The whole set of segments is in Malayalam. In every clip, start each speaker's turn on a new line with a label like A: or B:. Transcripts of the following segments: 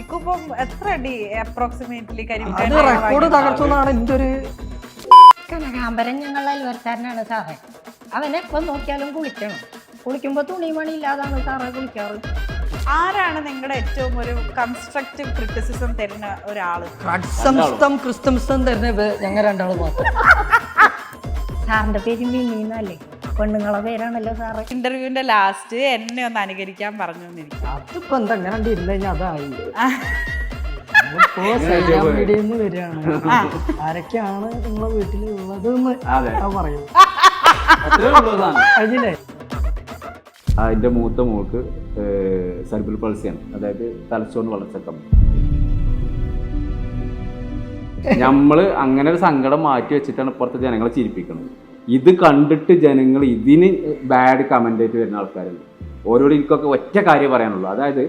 A: ഷിക്കു ഇപ്പം എത്ര അടി അപ്രോക്സിമേറ്റ്ലി
B: അത് റെക്കോർഡ് തകർത്തുന്നാണ് എൻ്റെ ഒരു
C: കനകാമ്പരൻ ഞങ്ങളുടെ അയൽവരക്കാരനാണ് സാറേ. അവനെപ്പം നോക്കിയാലും കുളിക്കണം. കുളിക്കുമ്പോൾ തുണിമണി ഇല്ലാതാണ് സാറേ കുളിക്കാറ്.
A: ആരാണ് നിങ്ങളുടെ ഏറ്റവും ഒരു കൺസ്ട്രക്റ്റീവ് ക്രിറ്റിസിസം തരുന്ന ഒരാള്?
B: ക്രിസ്തംസ്തം തരുന്ന ഞങ്ങൾ രണ്ടാളും മാത്രം.
C: സാറിന്റെ പേര് മിനിന്നല്ലേ? പെണ്ണുങ്ങളെ പേരാണല്ലോ സാറേ.
A: ഇന്റർവ്യൂവിന്റെ ലാസ്റ്റ് എന്നെ ഒന്ന് അനുകരിക്കാൻ പറഞ്ഞു എന്നിരിക്കും.
B: അതിപ്പോ എന്താ അങ്ങനെ ഇരുന്ന് കഴിഞ്ഞാൽ അതായില്ലേ. മീഡിയെന്ന് വരികയാണ്. ആരൊക്കെയാണ് നിങ്ങളെ വീട്ടിലുള്ളത് എന്ന് പറയൂ. അതില്ലേ
D: എൻ്റെ മൂത്ത മോൾക്ക് സെർബിൾ പൾസിയാണ്, അതായത് തലച്ചോറിന് വളർച്ചക്കം. നമ്മള് അങ്ങനെ ഒരു സങ്കടം മാറ്റി വെച്ചിട്ടാണ് ഇപ്പുറത്തെ ജനങ്ങളെ ചിരിപ്പിക്കുന്നത്. ഇത് കണ്ടിട്ട് ജനങ്ങൾ ഇതിന് ബാഡ് കമൻ്റ് ആയിട്ട് വരുന്ന ആൾക്കാരുണ്ട്. ഓരോട് എനിക്കൊക്കെ ഒറ്റ കാര്യം പറയാനുള്ളൂ, അതായത്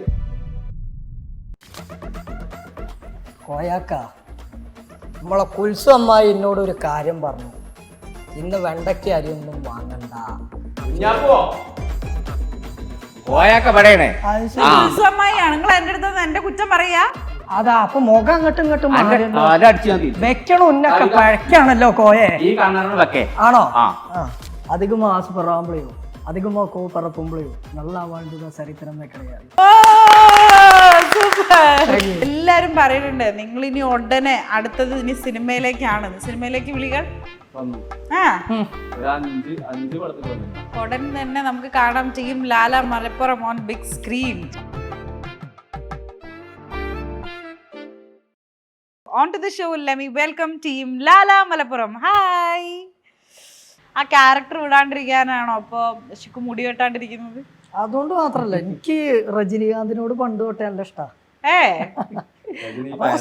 B: കോയാക്ക, നമ്മളെ കുൽസു അമ്മായി എന്നോട് ഒരു കാര്യം പറഞ്ഞു. ഇന്ന് വെണ്ടയ്ക്ക് അരിയൊന്നും വാങ്ങണ്ട.
A: നിങ്ങൾ എന്റെ അടുത്ത് എന്റെ കുറ്റം പറയാ?
B: അതാ അപ്പൊ മുഖം അങ്ങോട്ടും ഇങ്ങോട്ടും വെക്കണ ഉന്നൊക്കെ പഴക്കാണല്ലോ കോയെ. ആണോ? അധികം ആസ്പറാമ്പളയോ അധികമോ കോപ്പറപ്പുമ്പളയോ നല്ല വാണ്ടുക ചരിത്രം വെക്കണയാണ്.
A: എല്ലാരും പറയുന്നുണ്ട് നിങ്ങൾ ഇനി ഉടനെ അടുത്തത് ഇനി സിനിമയിലേക്കാണ്. സിനിമയിലേക്ക് വിളികൾ ഉടൻ തന്നെ നമുക്ക് കാണാം. Team Lala Malappuram on big screen. On to the show. Let me welcome team Lala Malappuram. Hi. ആ ക്യാരക്ടർ വിടാണ്ടിരിക്കാനാണോ അപ്പൊ ഷിക്കു മുടി വെട്ടാണ്ടിരിക്കുന്നത്?
B: അതുകൊണ്ട് മാത്രല്ല, എനിക്ക് രജനീകാന്തിനോട് പണ്ട് തൊട്ടേ നല്ല ഇഷ്ടമാണ്.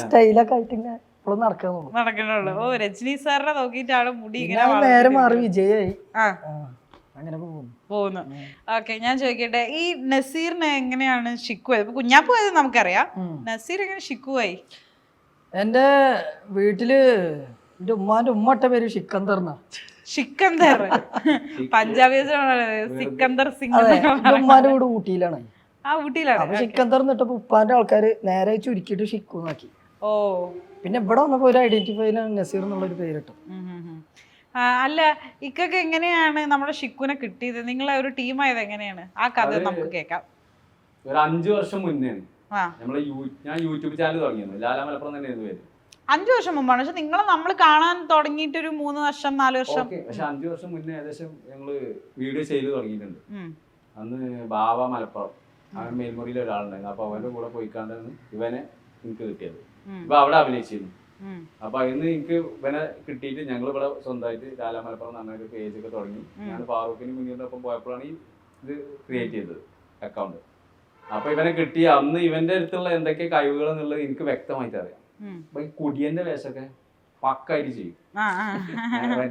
B: സ്റ്റൈലൊക്കെ ആയിട്ട് ഇങ്ങനെ ഇപ്പോഴും
A: നടക്കണുള്ളൂ. ഓ, രജനി സാറിനെ നോക്കിയിട്ടാണ് മുടി ഇങ്ങനെ
B: നേരെ മാറി വിജയായി അങ്ങനെ
A: പോകുന്നു. ഓക്കെ, ഞാൻ ചോദിക്കട്ടെ, ഈ നസീറിന് എങ്ങനെയാണ് ഷിക്കു ആയത്? കുഞ്ഞാപ്പു ആയത് നമുക്കറിയാം, നസീർ എങ്ങനെ ഷിക്കു ആയി?
B: എൻ്റെ വീട്ടില് എൻ്റെ ഉമ്മാന്റെ ഉമ്മട്ട പേര് സിക്കന്ദർ എന്നാ.
A: സിക്കന്ദർ പഞ്ചാബി സിക്കന്ദർ സിംഗ്.
B: ഉമ്മാന്റെ വീട് ഊട്ടിയിലാണ്.
A: ഊട്ടിയിലാണ്.
B: സിക്കന്ദർ എന്നിട്ടപ്പോ ഉപ്പാന്റെ ആൾക്കാര് നേരെ ചുരുക്കിയിട്ട് ഷിക്കു എന്നാക്കി.
A: ഓ,
B: പിന്നെ ഇവിടെ വന്നപ്പോ ഒരു ഐഡന്റിഫൈയിലാണ് നസീർ എന്നുള്ളൊരു പേരിട്ടു.
A: അല്ല, ഇക്കൊക്കെ എങ്ങനെയാണ് നമ്മുടെ ഷിക്കുനെ കിട്ടിയത്? നിങ്ങളെ ഒരു ടീമായത് എങ്ങനെയാണ്? ആ കഥ നമുക്ക് കേൾക്കാം.
D: ഒരു 5 വർഷം മുന്നേ ഞാൻ യൂട്യൂബ് ചാനൽ തുടങ്ങിയത്. ലാല മലപ്പുറം തന്നെ പേര്.
A: 5 വർഷം മുമ്പാണ്. പക്ഷെ നിങ്ങളെ നമ്മൾ കാണാൻ തുടങ്ങിയിട്ട് ഒരു 3 വർഷം 4 വർഷം.
D: പക്ഷെ 5 വർഷം മുന്നേ ഏകദേശം ഞങ്ങള് വീഡിയോ ചെയ്ത് തുടങ്ങിയിട്ടുണ്ട്. അന്ന് ബാബ മലപ്പുറം അവൻ മേൽമുറിയിൽ ഒരാളുണ്ടായിരുന്നു. അപ്പൊ അവന്റെ കൂടെ പോയിക്കാണ്ടാണ് ഇവനെ എനിക്ക് കിട്ടിയത്. ഇപ്പൊ അവിടെ അഭിനയിച്ചിരുന്നു. അപ്പൊ അതിന് എനിക്ക് ഇവനെ കിട്ടിയിട്ട് ഞങ്ങൾ ഇവിടെ സ്വന്തമായിട്ട് ലാല മലപ്പുറം എന്ന് പറഞ്ഞ പേജ് ഒക്കെ തുടങ്ങി. ഞാൻ ഫാറൂഖിന് മുന്നിൽ ഒപ്പം പോയപ്പോഴാണ് ഇത് ക്രിയേറ്റ് ചെയ്തത് അക്കൗണ്ട്. അപ്പൊ ഇവനെ കിട്ടിയ അന്ന് ഇവന്റെ അടുത്തുള്ള എന്തൊക്കെ കഴിവുകൾ എന്നുള്ളത് എനിക്ക് വ്യക്തമായിട്ട് അറിയാം. അപ്പൊ ഈ കുടിയന്റെ വേഷമൊക്കെ പക്കായിട്ട് ചെയ്യും.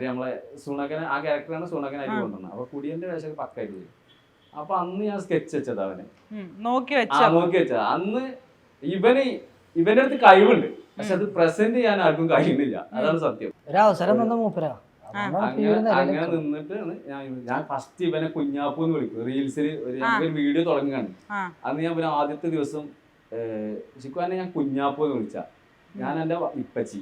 D: നമ്മളെ സുണകൻ, ആ ക്യാരക്ടറാണ് സുണകനായിട്ട് കൊണ്ടുവന്നത്. അപ്പൊ കുടിയന്റെ വേഷമൊക്കെ പക്കായിട്ട് ചെയ്യും. അപ്പൊ അന്ന് ഞാൻ സ്കെച്ച് വെച്ചത് അവനെ നോക്കി വെച്ചത്. അന്ന് ഇവന്റെ അടുത്ത് കഴിവുണ്ട്, പക്ഷെ അത് പ്രസന്റ് ചെയ്യാൻ ആർക്കും കഴിയുന്നില്ല. അതാണ് സത്യം. അങ്ങനെ നിന്നിട്ടാണ് ഞാൻ ഫസ്റ്റ് ഇവനെ കുഞ്ഞാപ്പു എന്ന് വിളിക്കും. റീൽസിൽ ഒരു വീഡിയോ തുടങ്ങുകയാണ്. അന്ന് ഞാൻ ഇവനെ ആദ്യത്തെ ദിവസം ശിക്കുവാനെ ഞാൻ കുഞ്ഞാപ്പു എന്ന് വിളിച്ച. ഞാൻ എന്റെ ഇപ്പച്ചി,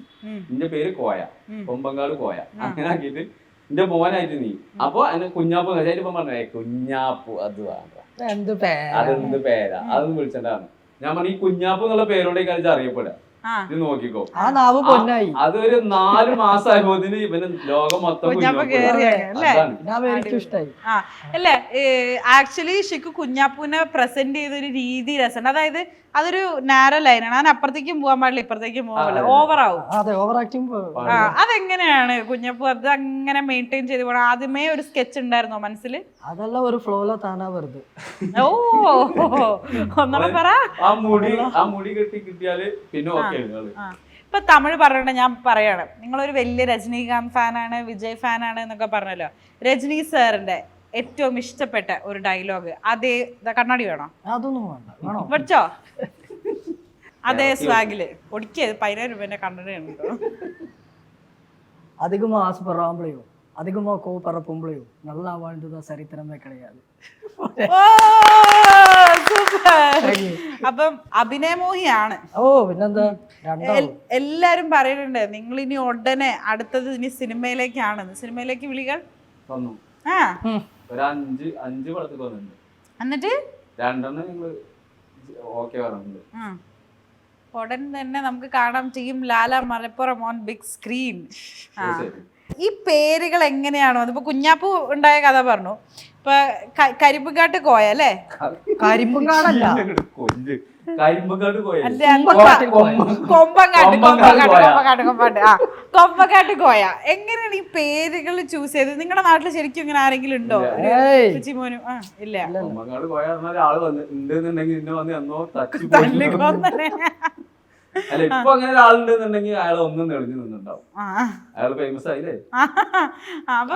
D: എന്റെ പേര് കോയ, കൊമ്പങ്കാട് കോയ, അങ്ങനെ ആക്കിയിട്ട് എന്റെ മോനായിട്ട് നീ. അപ്പൊ എന്നെ കുഞ്ഞാപ്പു ഇപ്പം പറഞ്ഞേ കുഞ്ഞാപ്പു അത് വേണ്ട, അതെന്ത് പേരാ, അതൊന്നും വിളിച്ചിട്ടാണ്. ഞാൻ പറഞ്ഞു ഈ കുഞ്ഞാപ്പു എന്നുള്ള പേരോടെ കളിച്ച് അറിയപ്പെടുക. ഇത് നോക്കിക്കോ, അതൊരു 4 മാസമായപ്പോത്തിന് ഇവന് ലോകം മൊത്തം
A: അല്ലേ. ആക്ച്വലി ഷിക്കു കുഞ്ഞാപ്പൂനെ പ്രസന്റ് ചെയ്തൊരു രീതി രസമുണ്ട്. അതായത് അതൊരു നാരോ ലൈനാണ്. അതിന് അപ്പുറത്തേക്കും പോകാൻ പാടില്ല, ഇപ്പുറത്തേക്കും പോകാൻ പാടില്ല, ഓവറാവും. അതെങ്ങനെയാണ് കുഞ്ഞാപ്പു അത് അങ്ങനെ മെയിൻറ്റെയിൻ ചെയ്ത് പോകണം? ആദ്യമേ ഒരു സ്കെച്ച് ഉണ്ടായിരുന്നോ മനസ്സിൽ?
B: അതല്ല, ഒരു ഫ്ലോയിലോ താനാ വെറുതെ.
A: ഓ, ഒന്നുകൂടെ പറ.
D: ആ മുടി കെട്ടി കിട്ടിയാല് പിന്നെ
A: ഇപ്പൊ തമിഴ് പറഞ്ഞ ഞാൻ പറയാണ്, നിങ്ങളൊരു വലിയ രജനീകാന്ത് ഫാനാണ്, വിജയ് ഫാനാണ് എന്നൊക്കെ പറഞ്ഞല്ലോ. രജനി സാറിന്റെ ഏറ്റവും ഇഷ്ടപ്പെട്ട ഒരു ഡയലോഗ് അതേ കണ്ണാടി വേണോ?
B: അതൊന്നും വേണ്ട,
A: പഠിച്ചോ? അതേ സ്വാഗില് ഒടിക്കത് 10,000 രൂപേന്റെ കണ്ണടയാണ്.
B: അധികമോ ആസ്പറാമ്പളയോ അധികമോ കോപ്പറപ്പുമ്പളയോ നല്ല വാണ്ടുക ചരിത്രം വെക്കണയാണ്.
A: ഓ സൂപ്പർ. അപ്പം അഭിനയമോഹിയാണ്.
B: ഓ പിന്നെന്താ രണ്ടാവും.
A: എല്ലാരും പറയുന്നുണ്ട് നിങ്ങൾ ഇനി ഉടനെ അടുത്തത് ഇനി സിനിമയിലേക്കാണ്. സിനിമയിലേക്ക് വിളികൾ
D: വന്നു
A: ആ
D: ഒരു അഞ്ച് പടത്തിൽ വന്നിട്ടുണ്ട്.
A: എന്നിട്ട്
D: 2 ഞങ്ങള് ഓക്കെ പറഞ്ഞിട്ടുണ്ട്.
A: ഉടൻ തന്നെ നമുക്ക് കാണാൻ ചെയ്യും Lala Malappuram on big screen. ഈ പേരുകൾ എങ്ങനെയാണോ അതിപ്പോ കുഞ്ഞാപ്പൂ ഉണ്ടായ കഥ പറഞ്ഞു. ഇപ്പൊ കരിമ്പുകാട്ട് കോയ അല്ലേ?
B: കരിമ്പുംകാടല്ല,
D: കരിമ്പക്കാട്ട് കോയ.
A: കൊമ്പക്കാട്ട് കോയ. എങ്ങനെയാണ് ഈ പേരുകൾ ചൂസ് ചെയ്തത്? നിങ്ങളുടെ നാട്ടിൽ ശരിക്കും ഇങ്ങനെ ആരെങ്കിലും ഉണ്ടോ? മോനും ഇല്ല.
D: കൊമ്പക്കാട് കോയ പറഞ്ഞ ആള് വന്നിട്ടുണ്ടെങ്കിൽ ഇന്നെ വന്ന് എന്നോ അല്ല ഇപ്പൊ അങ്ങനെ ഒരാളുണ്ടെന്നുണ്ടെങ്കിൽ അയാൾ ഒന്നും തെളിഞ്ഞു നിന്നുണ്ടാവും. അയാൾ ഫേമസ് ആയില്ലേ?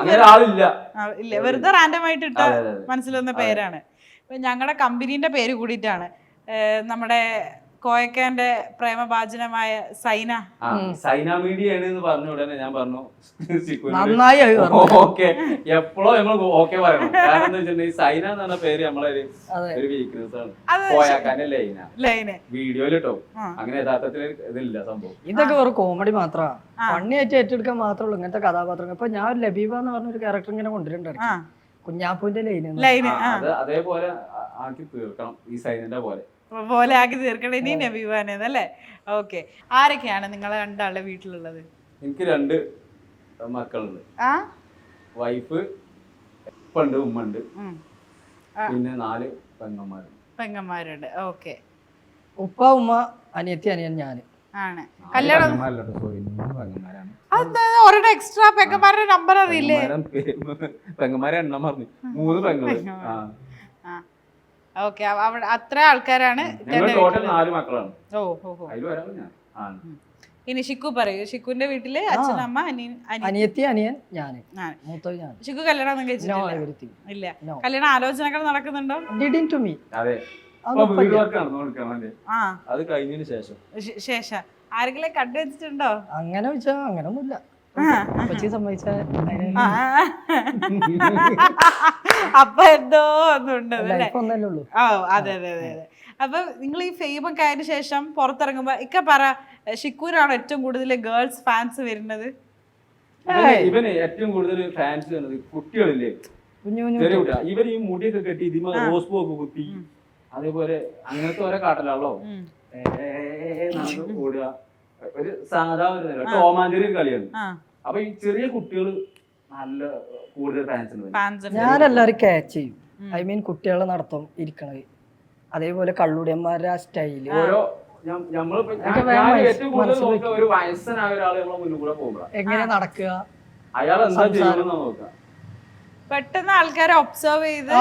D: അങ്ങനെ ആളില്ല,
A: ഇല്ല. വെറുതെ റാൻഡം ആയിട്ട് ഇട്ട മനസ്സിൽ വന്ന പേരാണ്. ഇപ്പൊ ഞങ്ങളുടെ കമ്പനീന്റെ പേര് കൂടിയിട്ടാണ് നമ്മുടെ കോയക്കാന്റെ പ്രേമഭാജനമായ സൈന
D: മീഡിയ ആണ് എന്ന് പറഞ്ഞ ഉടനെ ഞാൻ പറഞ്ഞു
B: നന്നായി
D: ഓക്കെ. എപ്പോഴും ഞങ്ങൾ ഓക്കെ പറയണം. കാരണം എന്താ വെച്ചിട്ടുണ്ടെങ്കിൽ സൈന എന്ന് പറഞ്ഞ പേര് നമ്മളെ ഒരു വീക്ക്നെസ് ആണ്. കോയാക്കാന്റെ ലൈന വീഡിയോയിലിട്ടോ. അങ്ങനെ യഥാർത്ഥത്തിൽ ഇതില്ല സംഭവം.
B: ഇതൊക്കെ വെറും കോമഡി മാത്രമാണ്, പണിയായിട്ട് ഏറ്റെടുക്കാൻ മാത്രമേ ഉള്ളൂ ഇങ്ങനത്തെ കഥാപാത്രങ്ങൾ. ഇപ്പൊ ഞാൻ ലബീബ എന്ന് പറഞ്ഞൊരു ക്യാരക്ടർ ഇങ്ങനെ കൊണ്ടുവരുന്നുണ്ട്, കുഞ്ഞാപ്പൂന്റെ ലൈന്
D: അതേപോലെ ആക്കി തീർക്കണം ഈ സൈനന്റെ
A: പോലെ ആക്കി തീർക്കണം ഇനി നബീബാനല്ലേ? ഓക്കെ. ആരൊക്കെയാണ് നിങ്ങളെ രണ്ടാളുടെ വീട്ടിലുള്ളത്?
D: എനിക്ക് 2 മക്കളുണ്ട്. വൈഫ് ഇപ്പുണ്ട്, ഉമ്മ ഉണ്ട്, പിന്നെ 4
A: പെങ്ങന്മാരുണ്ട്. ഓക്കെ.
B: ഉപ്പ ഉമ്മ അനിയത്തി അനിയൻ ഞാന്
A: ആണ്. കല്യാണം ഒരെണ്ണം എക്സ്ട്രാ പെങ്ങന്മാരുടെ നമ്പർ അറിയില്ലേ?
D: പെങ്ങന്മാരെ എണ്ണം പറഞ്ഞു 3 പെങ്ങള്.
A: ഓക്കെ. അവിടെ അത്ര ആൾക്കാരാണ്.
D: ടോട്ടൽ 4 മക്കളാണ്.
A: ഇനി ഷിക്കു പറയൂ. ഷിക്കുവിന്റെ വീട്ടില് അച്ഛൻ, അമ്മ,
B: അനിയത്തി അനിയൻ ഞാന്, മൂത്തത് ഞാൻ.
A: ഷിക്കു കല്യാണം ഒന്നും കഴിച്ചിട്ടില്ല? ഇല്ല. കല്യാണ ആലോചനകൾ നടക്കുന്നുണ്ടോ?
D: അത് കഴിഞ്ഞതിന് ശേഷം
A: ആരെങ്കിലും കണ്ടുവച്ചിട്ടുണ്ടോ?
B: അങ്ങനെ വെച്ചാ അങ്ങനൊന്നുമില്ല. സമ്മതിച്ച
A: അപ്പൊ എന്തോ ഒന്നുണ്ടല്ലേ? ഓ അതെ അതെ അതെ അതെ. അപ്പൊ നിങ്ങൾ ഈ ഫെയിമൊക്കെ ആയതിനു ശേഷം പുറത്തിറങ്ങുമ്പോ ഇക്ക പറ, ഷിക്കൂരാണോ ഏറ്റവും കൂടുതൽ ഗേൾസ് ഫാൻസ് വരുന്നത്?
D: ഇവന് ഏറ്റവും കൂടുതൽ ഫാൻസ് വരുന്നത് കുട്ടികളില്ലേ, ചെറിയ കുട്ടികൾ. ഇവർ ഈ മുടിയൊക്കെ കെട്ടി ഇതിമ റോസ് പൂ ഒക്കെ കുത്തി അതേപോലെ അങ്ങനത്തെ ഓരോ കാട്ടലാണല്ലോ ഓടുക. ഒരു സാധാരണ ടോമാഞ്ചേരി കളിയാണ്. അപ്പൊ ഈ ചെറിയ കുട്ടികൾ നല്ല കൂടുതൽ ഫാൻസ് ഉണ്ട്.
B: ഞാനെല്ലാരും ക്യാച്ച് ചെയ്യും. ഐ മീൻ കുട്ടികളെ നടത്തും ഇരിക്കണത്, അതേപോലെ കള്ളുടിയന്മാരുടെ ആ സ്റ്റൈല്.
D: ഒരു വയസ്സനായ ഒരാൾ നമ്മളെ മുന്നിൽ കൂടെ പോകുക,
B: എങ്ങനെ നടക്കുക,
D: അയാൾ എന്താ ചെയ്യുന്ന നോക്കുക.
A: പെട്ടെന്ന് ആൾക്കാരെ ഒബ്സർവ് ചെയ്ത്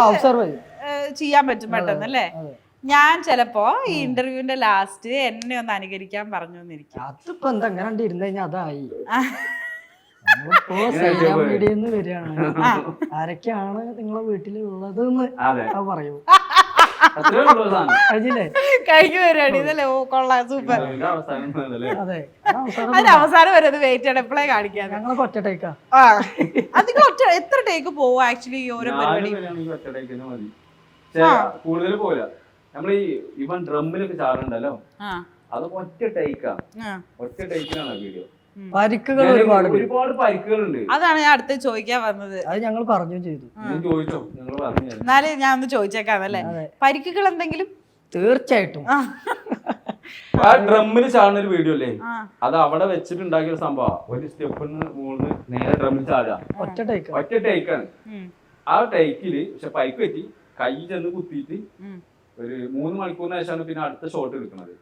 A: ചെയ്യാൻ പറ്റും പെട്ടെന്ന് അല്ലേ? ഞാൻ ചിലപ്പോ ഈ ഇന്റർവ്യൂവിന്റെ ലാസ്റ്റ് എന്നെ ഒന്ന് അനുകരിക്കാൻ പറഞ്ഞു എന്നിരിക്കും.
B: അതിപ്പോ എന്താ അങ്ങനെ ഇരുന്ന് കഴിഞ്ഞാൽ അതായി. മീഡിയെന്ന് വരികയാണ്, ആരൊക്കെയാണ് നിങ്ങളെ വീട്ടിലുള്ളത് പറയൂ.
A: കഴിഞ്ഞു വരികയാണ് ഇതല്ലേ? ഓ കൊള്ളാം, സൂപ്പർ.
B: അതെ,
A: അതിന് അവസാനം വരെ വെയിറ്റ് ചെയ്യണം, എപ്പോഴേ കാണിക്കാൻ.
B: ഞങ്ങളൊക്കെ ഒറ്റ ടേക്കാ.
A: അധികം എത്ര ടേക്ക് പോവും ആക്ച്വലി ഓരോ പരിപാടി?
D: കൂടുതൽ പോരാ. നമ്മളീ ഇവൻ ഡ്രമ്മിലൊക്കെ ചാറുണ്ടല്ലോ, അത് ഒറ്റ ടേക്കിനാണ് വീഡിയോ.
B: പരിക്കുകൾ
D: ഒരുപാട് പരിക്കുകളുണ്ട്.
A: അതാണ് ഞാൻ അടുത്ത് ചോദിക്കാൻ വന്നത്.
B: അത് ഞങ്ങൾ പറഞ്ഞു ചെയ്തു.
A: എന്നാലും ഞാൻ ഒന്ന് ചോദിച്ചേക്കാന്നല്ലേ, പരിക്കുകൾ എന്തെങ്കിലും?
B: തീർച്ചയായിട്ടും.
D: ആ ഡ്രമ്മിൽ ചാടുന്ന ഒരു വീഡിയോ അല്ലേ, അത് അവിടെ വെച്ചിട്ടുണ്ടാക്കിയ സംഭവം. ഒരു സ്റ്റെപ്പിന് മുകളിൽ നേരെ ഡ്രമ്മിൽ ചാടുക, ഒറ്റ ടേക്കാണ്. ആ ടേക്കില് പക്ഷെ പരിക്ക് പറ്റി, കൈ ചെന്ന് കുത്തിയിട്ട് ഒരു 3 മണിക്കൂറിന് ശേഷമാണ് പിന്നെ അടുത്ത ഷോട്ട് എടുക്കുന്നത്.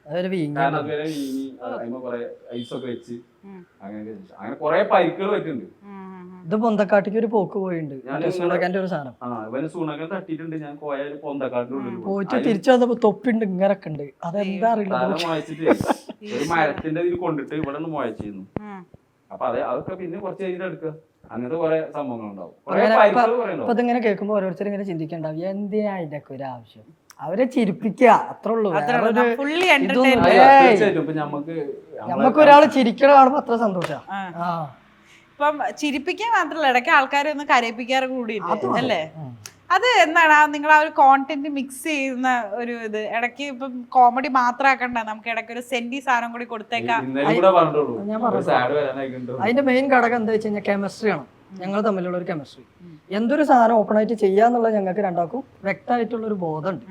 D: കാരണം അതുവരെ വീങ്ങി കുറെ ഐസൊക്കെ വെച്ച് അങ്ങനെ കുറെ പരിക്കുകൾ പറ്റുന്നുണ്ട്.
B: ഇത് പൊന്തക്കാട്ടിക്ക് ഒരു പോക്ക് പോയിട്ടുണ്ട്.
D: ഇവന് സൂണകൻ തട്ടിയിട്ടുണ്ട്. ഞാൻ പോയാൽ പൊന്തക്കാട്ടിനുള്ളിൽ
B: പോയിട്ട് തിരിച്ചു വന്നപ്പോ തൊപ്പിണ്ട് ഇങ്ങനൊക്കെ ഉണ്ട്. അതെന്താ അറിയില്ല,
D: മുഴച്ചിട്ട് ഒരു മരത്തിന്റെ ഇതിൽ കൊണ്ടിട്ട് ഇവിടെ നിന്ന് മുഴച്ചിരുന്നു. അപ്പൊ അതൊക്കെ പിന്നെ കുറച്ച് കഴിഞ്ഞിട്ട് എടുക്കുക. അങ്ങനത്തെ കുറെ സംഭവങ്ങളുണ്ടാവും.
B: അപ്പൊ ഇതിങ്ങനെ കേൾക്കുമ്പോ ഓരോരുത്തർ ഇങ്ങനെ ചിന്തിക്കണ്ടാവും, എന്തിനാ അതിന്റെ ഒക്കെ ഒരു ആവശ്യം? അവരെ ചിരിപ്പിക്കുക, അത്രേ ഉള്ളൂ. നമുക്ക് ഒരാള് ചിരിക്കണ കാണുമ്പോ അത്ര സന്തോഷം.
A: ഇപ്പം ചിരിപ്പിക്കാൻ മാത്രല്ല, ഇടയ്ക്ക് ആൾക്കാരെ ഒന്ന് കരയിപ്പിക്കാറ് കൂടി അല്ലേ? അത് എന്താണ് നിങ്ങൾ ആ ഒരു കോണ്ടന്റ് മിക്സ് ചെയ്യുന്ന ഒരു ഇത് ഇടയ്ക്ക് ഇപ്പം കോമഡി മാത്രമാക്കണ്ട, നമുക്ക് ഇടയ്ക്ക് ഒരു സെന്റി സാധനം കൂടി കൊടുത്തേക്കാം.
D: ഇന്നലെ കൂടെ പറഞ്ഞോളൂ
B: ഞാൻ പറഞ്ഞു അതിന്റെ മെയിൻ ഘടകം എന്താ വെച്ച് കഴിഞ്ഞാൽ കെമിസ്ട്രിയാണ്, ഞങ്ങൾ തമ്മിലുള്ള ഒരു കെമിസ്ട്രി. എന്തൊരു സാധനം ഓപ്പൺ ആയിട്ട് ചെയ്യാന്നുള്ളത് ഞങ്ങൾക്ക് രണ്ടാക്കും വ്യക്തമായിട്ടുള്ള ഒരു ബോധമുണ്ട്.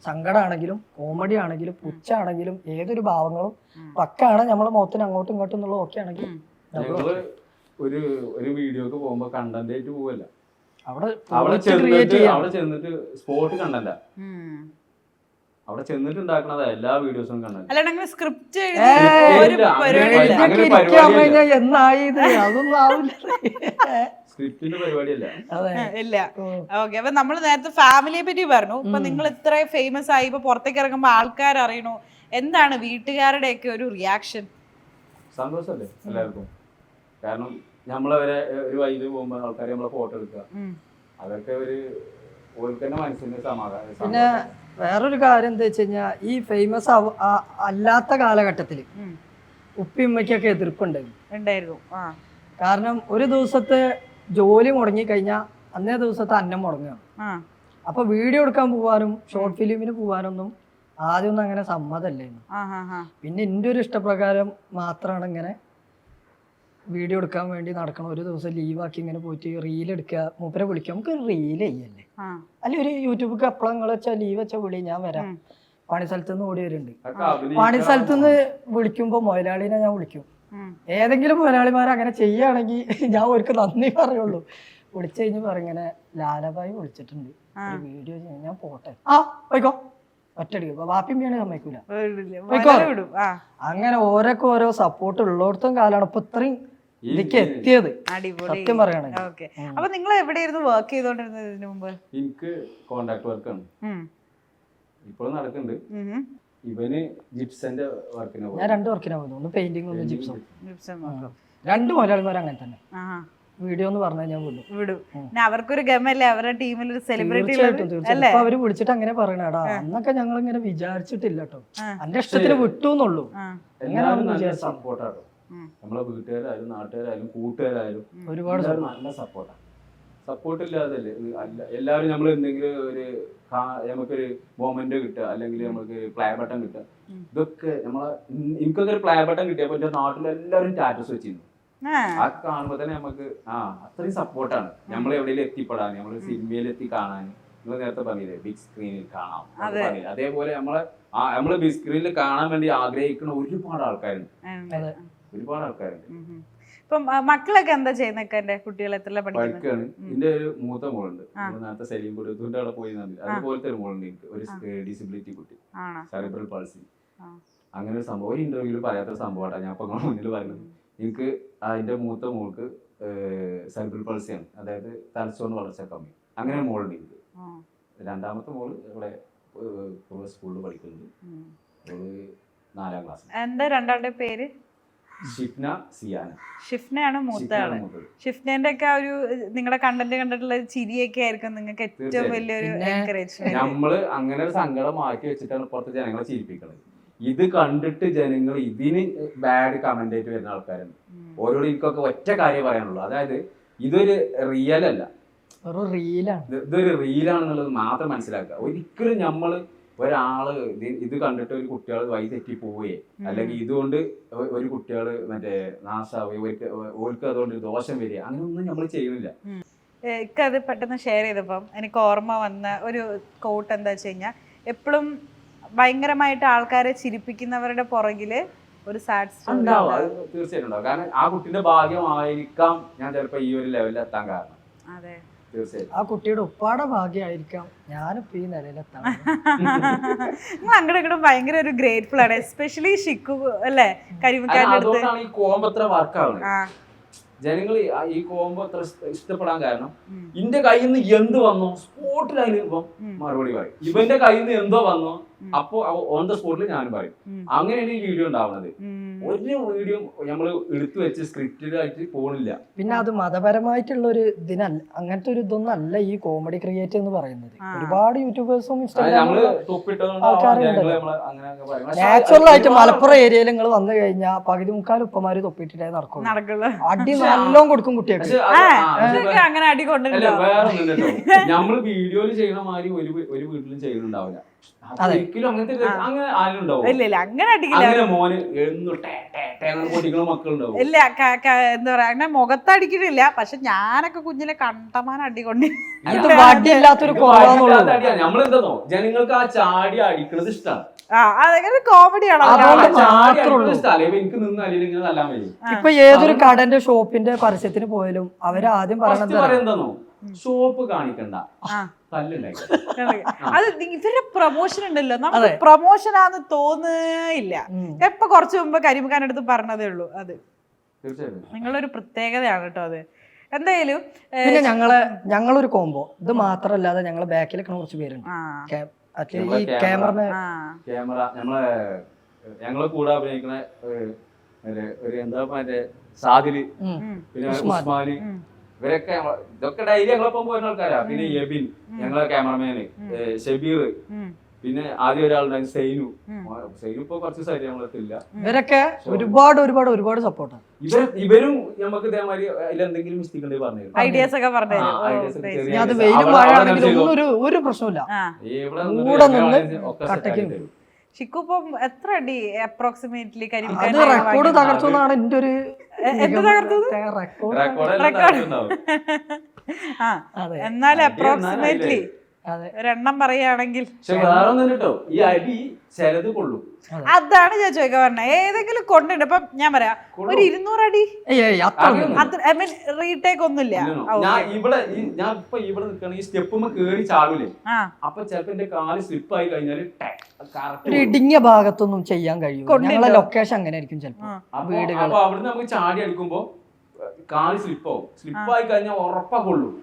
B: സങ്കടമാണെങ്കിലും കോമഡി ആണെങ്കിലും പുച്ഛാണെങ്കിലും ഏതൊരു ഭാവങ്ങളും പക്കാണ് നമ്മളെ മുഖത്തിന് അങ്ങോട്ടും ഇങ്ങോട്ടും എന്നുള്ള ഓക്കെ ആണെങ്കിൽ
D: ഞങ്ങള് ഒരു വീഡിയോക്ക് പോകുമ്പോ കണ്ടന്റ് ആയിട്ട് പോവല്ല,
B: അവിടെ
D: അവിടെ ചെന്നിട്ട് സ്പോട്ട് കണ്ടല്ല, അവിടെ ചെന്നിട്ട് ഉണ്ടാക്കണതാ എല്ലാ വീഡിയോസും കണ്ടന്റ്.
A: അല്ലാണ്ട് സ്ക്രിപ്റ്റ്
B: എന്നായി അതൊന്നും ആവില്ല,
D: സ്ക്രിപ്റ്റിന്റെ പരിപാടിയല്ല.
A: ഇല്ല. ഓക്കെ, അപ്പൊ നമ്മൾ നേരത്തെ ഫാമിലിയെ പറ്റി പറഞ്ഞു. ഇപ്പൊ നിങ്ങൾ ഇത്ര ഫേമസ് ആയി, ഇപ്പൊ പുറത്തേക്ക് ഇറങ്ങുമ്പോ ആൾക്കാർ അറിയണു, എന്താണ് വീട്ടുകാരുടെ ഒക്കെ ഒരു റിയാക്ഷൻ?
D: സന്തോഷല്ലേ എല്ലാവർക്കും, കാരണം നമ്മളവരെ ഒരു വൈകിട്ട് പോകുമ്പോ ആൾക്കാർ നമ്മളെ ഫോട്ടോ എടുക്കുക, അതൊക്കെ ഒരു ഓൽക്കന്നെ മനസ്സിന്റെ സമാധാനം.
B: പിന്നെ വേറൊരു കാര്യം എന്താ വെച്ച് കഴിഞ്ഞാൽ ഈ ഫേമസ് അല്ലാത്ത കാലഘട്ടത്തില് ഉപ്പിയമ്മയ്ക്കൊക്കെ എതിർപ്പുണ്ടായിരുന്നു. കാരണം ഒരു ദിവസത്തെ ജോലി മുടങ്ങി കഴിഞ്ഞാൽ അന്നേ ദിവസത്തെ അന്നം മുടങ്ങുകയാണ്. അപ്പൊ വീഡിയോ എടുക്കാൻ പോവാനും ഷോർട്ട് ഫിലിമിന് പോവാനൊന്നും ആദ്യമൊന്നും അങ്ങനെ സമ്മതല്ലായിരുന്നു. പിന്നെ എൻ്റെ ഒരു ഇഷ്ടപ്രകാരം മാത്രമാണ് ഇങ്ങനെ വീഡിയോ എടുക്കാൻ വേണ്ടി നടക്കണം. ഒരു ദിവസം ലീവാക്കി ഇങ്ങനെ പോയിട്ട് റീൽ എടുക്കുക, മൂപ്പരെ വിളിക്കുക, നമുക്ക് റീൽ ചെയ്യല്ലേ, അല്ലെ ഒരു യൂട്യൂബിൽ അപ്പളം നിങ്ങൾ വെച്ചാൽ ലീവ് വെച്ചാൽ വിളി, ഞാൻ വരാം. പണി സ്ഥലത്ത് നിന്ന് ഓടി വരുന്നുണ്ട്. പണി സ്ഥലത്ത് നിന്ന് വിളിക്കുമ്പോൾ മുതലാളിനെ ഞാൻ വിളിക്കും. ഏതെങ്കിലും മുതലാളിമാർ അങ്ങനെ ചെയ്യുകയാണെങ്കിൽ ഞാൻ അവർക്ക് നന്ദി പറയുള്ളൂ. വിളിച്ചു കഴിഞ്ഞ് പറഞ്ഞിങ്ങനെ ലാലബായി വിളിച്ചിട്ടുണ്ട്, ഒരു വീഡിയോ ചെയ്യാൻ, ഞാൻ പോട്ടെ, പോയിക്കോ, ഒറ്റടിക്കും. വാപ്പിമ്മയാണെങ്കിൽ സമ്മതിക്കൂല. അങ്ങനെ ഓരോ സപ്പോർട്ട് ഉള്ളിടത്തും കാലാണ് ഇപ്പൊ ഇത്രയും ഇതിലേക്ക് എത്തിയത്. സത്യം പറയുകയാണെങ്കിൽ.
A: അപ്പൊ നിങ്ങൾ എവിടെയായിരുന്നു വർക്ക് ചെയ്തോണ്ടിരുന്നത് ഇതിനു മുമ്പ്?
D: എനിക്ക് കോൺട്രാക്ട് വർക്കാണ് ഇപ്പോഴും നടക്കുന്നുണ്ട്. ഇവന് ജിപ്സന്റെ വർക്കിന്
B: ഞാൻ 2 വർക്കിനാ പോകുന്നു, ഒന്ന് പെയിന്റിംഗ് ഒന്ന് ജിപ്സും. 2 മുതലാളിമാർ അങ്ങനെ തന്നെ വീഡിയോ എന്ന് പറഞ്ഞാൽ ഞാൻ വിടും.
A: അവർക്കൊരു ഗമല്ലേ, അവരുടെ ടീമിൽ ഒരു സെലിബ്രിറ്റി.
B: തീർച്ചയായിട്ടും അവര് വിളിച്ചിട്ട് അങ്ങനെ പറയണടാ, അന്നൊക്കെ ഞങ്ങൾ ഇങ്ങനെ വിചാരിച്ചിട്ടില്ല കേട്ടോ, എന്റെ ഇഷ്ടത്തിന് വിട്ടു എന്നുള്ളൂ.
D: സപ്പോർട്ടാട്ടോ, നമ്മളെ വീട്ടുകാരായാലും നാട്ടുകാരായാലും കൂട്ടുകാരായാലും
B: ഒരുപാട്
D: നല്ല സപ്പോർട്ടാണ്. സപ്പോർട്ട് ഇല്ലാതല്ലേ അല്ല, എല്ലാവരും നമ്മൾ എന്തെങ്കിലും ഒരു നമുക്കൊരു മൊമെന്റ് കിട്ടുക, അല്ലെങ്കിൽ നമുക്ക് പ്ലേ ബട്ടൺ കിട്ടുക, ഇതൊക്കെ നമ്മളെ എനിക്കൊക്കെ ഒരു പ്ലേ ബട്ടൺ കിട്ടിയപ്പോ എന്റെ നാട്ടിലെല്ലാവരും സ്റ്റാറ്റസ് വെച്ചിരുന്നു. ആ കാണുമ്പോ തന്നെ നമുക്ക് അത്രയും സപ്പോർട്ടാണ്. നമ്മൾ എവിടെയെങ്കിലും എത്തിപ്പെടാൻ, നമ്മൾ സിനിമയിൽ എത്തി കാണാൻ, നിങ്ങൾ നേരത്തെ പറഞ്ഞില്ലേ ബിഗ് സ്ക്രീനിൽ കാണാം, അതേപോലെ നമ്മള് ബിഗ് സ്ക്രീനിൽ കാണാൻ വേണ്ടി ആഗ്രഹിക്കുന്ന ഒരുപാട് ആൾക്കാരുണ്ട്.
A: ഇപ്പം മക്കളൊക്കെ എന്താ ചെയ്യുന്നൊക്കെ? കുട്ടികൾ എത്ര പഠിക്കാണ്?
D: എന്റെ ഒരു മൂത്ത മോളുണ്ട്, നേരത്തെ സലീം കൊടുത്തുകൊണ്ട് അവിടെ പോയി. അതുപോലത്തെ ഒരു മോളുണ്ട് എനിക്ക്, ഒരു ഡിസബിലിറ്റി കുട്ടി, സെറിബ്രൽ പാൾസി. അങ്ങനെ ഒരു സംഭവം ഒരു ഇന്റർവ്യൂവിൽ പറയാത്തൊരു സംഭവമാണ് ഞാൻ ഇപ്പൊ മുന്നിൽ പറയുന്നത്. എനിക്ക് അതിന്റെ മൂത്ത മോൾക്ക് സെറിബ്രൽ പാൾസിയാണ്, അതായത് തലച്ചോറിന് വളർച്ച കമ്മി. അങ്ങനെ ഒരു മോളുണ്ട് എനിക്ക്. രണ്ടാമത്തെ മോള് ഇവിടെ സ്കൂളിൽ പഠിക്കുന്നുണ്ട്, 4ാം ക്ലാസ്.
A: എന്താ രണ്ടാളുടെ പേര്?
D: ഷിഫ്ന, സിയാന.
A: ഷിഫ്നയാണ് മൂത്തയാള്. ഷിഫ്നന്റെ ഒക്കെ ഒരു നിങ്ങളുടെ കണ്ടന്റ് കണ്ടിട്ടുള്ള ചിരിയൊക്കെ ആയിരിക്കും നിങ്ങൾക്ക് ഏറ്റവും വലിയൊരു എൻകറേജ്മെന്റ്.
D: നമ്മള് അങ്ങനെ ഒരു സങ്കടം മാറ്റി വെച്ചിട്ടാണ് പുറത്ത് ജനങ്ങളെ ചിരിപ്പിക്കുന്നത്. ഇത് കണ്ടിട്ട് ജനങ്ങൾ ഇതിന് ബാഡ് കമന്റ് ആയിട്ട് വരുന്ന ആൾക്കാരുണ്ട്. ഓരോട് എനിക്കൊക്കെ ഒറ്റ കാര്യം പറയാനുള്ളൂ, അതായത് ഇതൊരു റിയൽ അല്ല, ഇതൊരു റീലാണെന്നുള്ളത് മാത്രം മനസ്സിലാക്കുക. ഒരിക്കലും നമ്മള് ഒരാള് ഇത് കണ്ടിട്ട് ഒരു കുട്ടികൾ വഴി തെറ്റി പോവുകയെ, അല്ലെങ്കിൽ ഇതുകൊണ്ട് ഒരു കുട്ടികള് മറ്റേ നാശാവുകയോ ഓർക്ക് അതുകൊണ്ട് ദോഷം വരിക, അങ്ങനെയൊന്നും നമ്മൾ ചെയ്യുന്നില്ല.
A: എനിക്കത് പെട്ടെന്ന് ഷെയർ ചെയ്തപ്പം എനിക്ക് ഓർമ്മ വന്ന ഒരു കോട്ട് എന്താ വെച്ച് കഴിഞ്ഞാൽ, എപ്പോഴും ഭയങ്കരമായിട്ട് ആൾക്കാരെ ചിരിപ്പിക്കുന്നവരുടെ പുറകില് ഒരു സാഡ് സ്റ്റോറി ഉണ്ടാവും.
D: തീർച്ചയായിട്ടും ഉണ്ടാവും. കാരണം ആ കുട്ടിയുടെ ഭാഗ്യമായിരിക്കാം ഞാൻ ചിലപ്പോ ഈ ഒരു ലെവലിൽ എത്താൻ കാരണം.
A: അതെ,
B: ആ കുട്ടിയുടെ ഉപ്പാടെ ഭാഗ്യമായിരിക്കാം ഞാനിപ്പോ ഈ നിലയിലെത്താൻ.
A: അങ്ങോട്ടും ഇങ്ങോട്ടും ഭയങ്കര ഒരു ഗ്രേറ്റ്ഫുൾ ആണ്, എസ്പെഷ്യലി ഷിക്കു അല്ലേ, കരിമിക്കാരുടെ അടുത്ത്.
D: ഈ കോംബോ അത്ര വർക്കാണ്, ജനങ്ങൾ ഈ കോംബോ അത്ര ഇഷ്ടപ്പെടാൻ കാരണം ഇന്റെ കയ്യിൽ നിന്ന് എന്ത് വന്നോ സ്പോട്ടിൽ അതിന് ഇപ്പം മറുപടി പറയും. ഇവന്റെ കയ്യിൽ നിന്ന് എന്തോ വന്നോ അപ്പൊ ഓൺ ദ സ്പോട്ടിൽ ഞാനും പറയും. അങ്ങനെയാണ് ഈ വീഡിയോ ഉണ്ടാവുന്നത്. ഒരു വീഡിയോ നമ്മൾ എടുത്തു വെച്ച് സ്ക്രിപ്റ്റഡ് ആയിട്ട് പോണില്ല.
B: പിന്നെ അത് മതപരമായിട്ടുള്ള ഒരു ഇതിനല്ല, അങ്ങനത്തെ ഒരു ഇതൊന്നും അല്ല ഈ കോമഡി ക്രിയേറ്റ് എന്ന് പറയുന്നത്. ഒരുപാട് യൂട്യൂബേഴ്സും
D: നമ്മള്
B: നാച്ചുറൽ ആയിട്ട് മലപ്പുറം ഏരിയയിൽ നിങ്ങൾ വന്നു കഴിഞ്ഞാൽ പകുതി മുക്കാൽ ഉപ്പമാര് തൊപ്പിട്ടിട്ടേ നടക്കുള്ളൂ. അടി നല്ലോണം കൊടുക്കും കുട്ടികൾക്ക്.
A: അങ്ങനെ അടി കൊണ്ടില്ല.
D: വേറെ നമ്മള് വീഡിയോയില് ചെയ്യണ മാതിരി ഒരു വീട്ടിലും ചെയ്യുന്നുണ്ടാവില്ല. ഒരിക്കലും അങ്ങനത്തെ അങ്ങനെ ആരും ഉണ്ടാവും.
A: അങ്ങനെ അടിക്കില്ല.
D: അങ്ങനെ മോന് പൊട്ടിക്കണ മക്കളുണ്ടാവും.
A: ഇല്ല, എന്താ പറയാ, അങ്ങനെ മുഖത്തടിക്കണില്ല. പക്ഷെ ഞാനൊക്കെ കുഞ്ഞിലെ കണ്ടമാനം അടികൊണ്ട്
B: വടിയില്ലാത്തൊരു
D: നമ്മളെന്താന്നോ, ജനങ്ങൾക്ക് ആ ചാടി അടിക്കണത് ഇഷ്ടമാണ്.
A: അതൊക്കെ കോമഡിയാണ്.
D: എനിക്ക് നിന്ന് അല്ലെങ്കിൽ ഇങ്ങനെ തല്ലാൻ വയ്യ.
B: ഇപ്പൊ ഏതൊരു കടന്റെ ഷോപ്പിന്റെ പരസ്യത്തിന് പോയാലും അവര് ആദ്യം
D: പറയുന്നതാണോ, ഷോപ്പ് കാണിക്കണ്ട,
A: അത് ഇവരുടെ പ്രൊമോഷൻ ഉണ്ടല്ലോ, നമുക്ക് പ്രൊമോഷൻ ആന്ന് തോന്നുന്നില്ല. എപ്പൊ കുറച്ചു മുമ്പ് കരിമുഖാന്റെ അടുത്ത് പറഞ്ഞതേ ഉള്ളൂ. അത് നിങ്ങളൊരു പ്രത്യേകതയാണ് കേട്ടോ അത്. എന്തായാലും
B: പിന്നെ ഞങ്ങളൊരു കോംബോ ഇത് മാത്രല്ലാതെ ഞങ്ങളെ ബാക്കിലൊക്കെ കുറച്ച് പേരുണ്ട്.
D: ഞങ്ങളെ കൂടെ അഭിനയിക്കണ ഒരു എന്താ മറ്റേ സാദില്, പിന്നെ ഉസ്മാന്, ഇവരൊക്കെ ഇതൊക്കെ ഡെയിലി ഞങ്ങളൊപ്പം പോരുന്ന ആൾക്കാരാ. പിന്നെ യബിൻ, ഞങ്ങളെ ക്യാമറമാന്, ഷബീർ, പിന്നെ ആദ്യം ഒരാളുണ്ടായിരുന്നു സൈനു. ഇപ്പൊ കുറച്ച് സൈഡ് ഞങ്ങളെത്തില്ല.
B: ഇവരൊക്കെ ഒരുപാട് സപ്പോർട്ടാണ്.
D: ഇവരും നമുക്ക് ഇതേമാതിരി അതിലെന്തെങ്കിലും മിസ്റ്റേക്ക് ഉണ്ടെങ്കിൽ പറഞ്ഞു
A: ഐഡിയാസ് ഒക്കെ പറഞ്ഞു.
B: അത് വെയിലും മഴയാണെങ്കിലും ഒരു പ്രശ്നമില്ല.
A: ഷിക്കു ഇപ്പം എത്ര അടി അപ്രോക്സിമേറ്റ്ലി
B: അത് റെക്കോർഡ് തകർച്ചെന്നാണ് എന്റെ ഒരു
A: എന്നാലും അപ്രോക്സിമേറ്റ്ലി ഒരെണ്ണം പറയുകയാണെങ്കിൽ
D: ഈ അടി ചിലത് കൊള്ളും.
A: അതാണ് ഞാൻ ചോദിക്കാൻ പറഞ്ഞത്. ഏതെങ്കിലും കൊണ്ടുണ്ട്. ഇപ്പൊ ഞാൻ പറയാം ഒരു 200 അടി റീടേക്ക് ഒന്നുമില്ല.
D: ഞാൻ ഇപ്പൊ ഇവിടെ നിൽക്കണ ഈ സ്റ്റെപ്പുമ്പോ കേറി ചാടൂലേ, അപ്പൊ ചിലപ്പോ എന്റെ കാല് സ്ലിപ്പ് ആയി കഴിഞ്ഞാല്
B: ഇടുങ്ങിയ ഭാഗത്തൊന്നും ചെയ്യാൻ കഴിയും. ഞങ്ങളെ ലൊക്കേഷൻ അങ്ങനെ ആയിരിക്കും ചിലപ്പോ.
D: അപ്പൊ അവിടുന്ന് നമുക്ക് ചാടി അടിക്കുമ്പോ കാല് സ്ലിപ്പാവും. സ്ലിപ്പായി കഴിഞ്ഞാൽ ഉറപ്പാ കൊള്ളും.